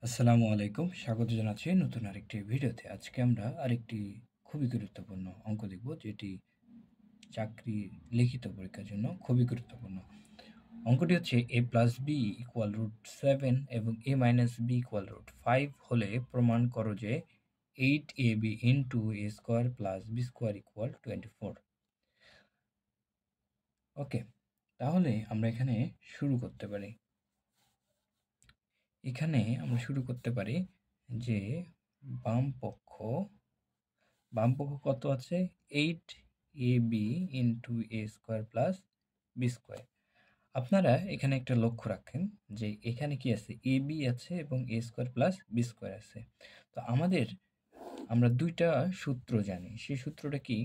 আসসালামু আলাইকুম। স্বাগত জানাচ্ছি নতুন আরেকটি ভিডিওতে। আজকে আমরা আরেকটি খুবই গুরুত্বপূর্ণ অঙ্ক দেখব, যেটি চাকরি লিখিত পরীক্ষার জন্য খুবই গুরুত্বপূর্ণ। অঙ্কটি হচ্ছে a+b=7 এবং a-b=5 হলে প্রমাণ করো যে 8ab into a square plus b square equal 24। ওকে, তাহলে আমরা এখানে শুরু করতে পারি। আমরা শুরু করতে পারি যে বাম পক্ষ কত আছে? 8ab into a square plus b square। আপনারা এখানে একটা লক্ষ্য রাখেন যে এখানে কি আছে? ab আছে এবং a square plus b square আছে। তো আমরা দুইটা সূত্র জানি। সেই সূত্রটা কি?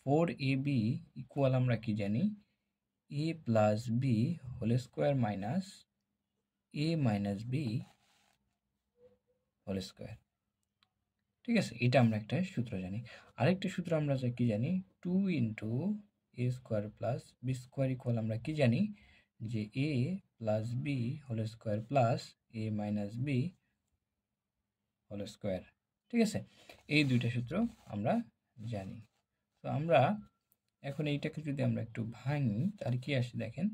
4ab ইকুয়াল আমরা কি জানি? a plus b whole square minus a minus b whole square। ঠিক আছে, এটা আমরা একটা সূত্র জানি। আরেকটা সূত্র আমরা কি জানি? 2 into a square plus b square equal আমরা কি জানি? যে a plus B whole square plus A minus B whole square. ঠিক আছে, এই দুইটা সূত্র আমরা জানি। তো আমরা এখন এইটাকে যদি আমরা একটু ভাঙি, তাহলে কি আসে দেখেন।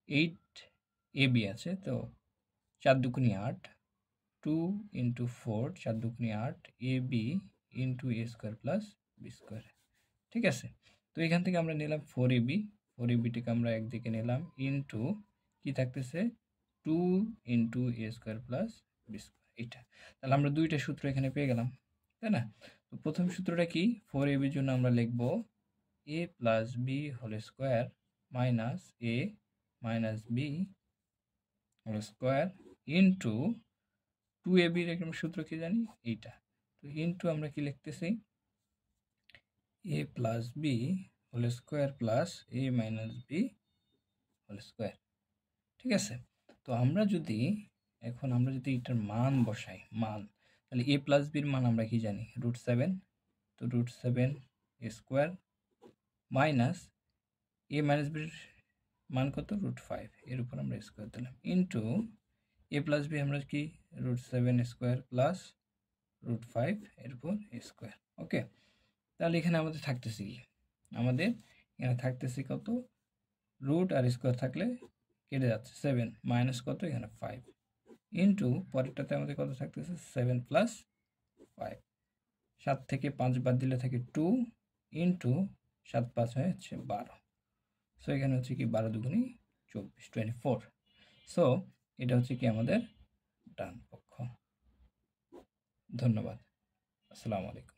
8ab আছে, তো 4 দুগুণী 8, 2 into 4 4 দুগুণী 8 A B into a square plus b square. ঠিক আছে, তো এখান থেকে আমরা নিলাম 4ab, 4abটিকে আমরা একদিকে নিলাম ইন্টু কি থাকতেছে 2 into a square plus b square. এটা তাহলে আমরা দুইটা সূত্র এখানে পেয়ে গেলাম, তাই না? তো প্রথম সূত্রটা কি? 4abর জন্য আমরা লিখব a plus B whole square minus a minus B whole square into 2ab এর একটা সূত্র কি জানি? এইটা। তো ইন্টু আমরা কি লিখতেছি? a plus B whole square plus A minus B whole square. ঠিক আছে, তো আমরা যদি এটার মান বসাই, তাহলে a প্লাস বির মান আমরা কি জানি? √7। তো √7 স্কোয়ার মাইনাস এ মাইনাস বির মান কত? √5, এর উপর আমরা স্কোয়ার দিলাম ইন্টু এ প্লাস বি আমরা কি? √7 স্কোয়ার প্লাস √5 এর উপর স্কোয়ার। ওকে, তাহলে এখানে আমাদের থাকতেছে কি? এখানে থাকতেছে কত? রুট আর স্কোয়ার থাকলে কেটে যাচ্ছে 7 মাইনাস কত? এখানে 5 ইন্টু পরেরটাতে আমাদের কত থাকতেছে? 7 প্লাস 5। 7 থেকে 5 বাদ দিলে থাকে 2 ইন্টু 7 5 হচ্ছে 12। সো এখানে হচ্ছে কি 12 দুগুণী 24। সো এটা হচ্ছে কি আমাদের ডান পক্ষ। ধন্যবাদ। আসসালামু আলাইকুম।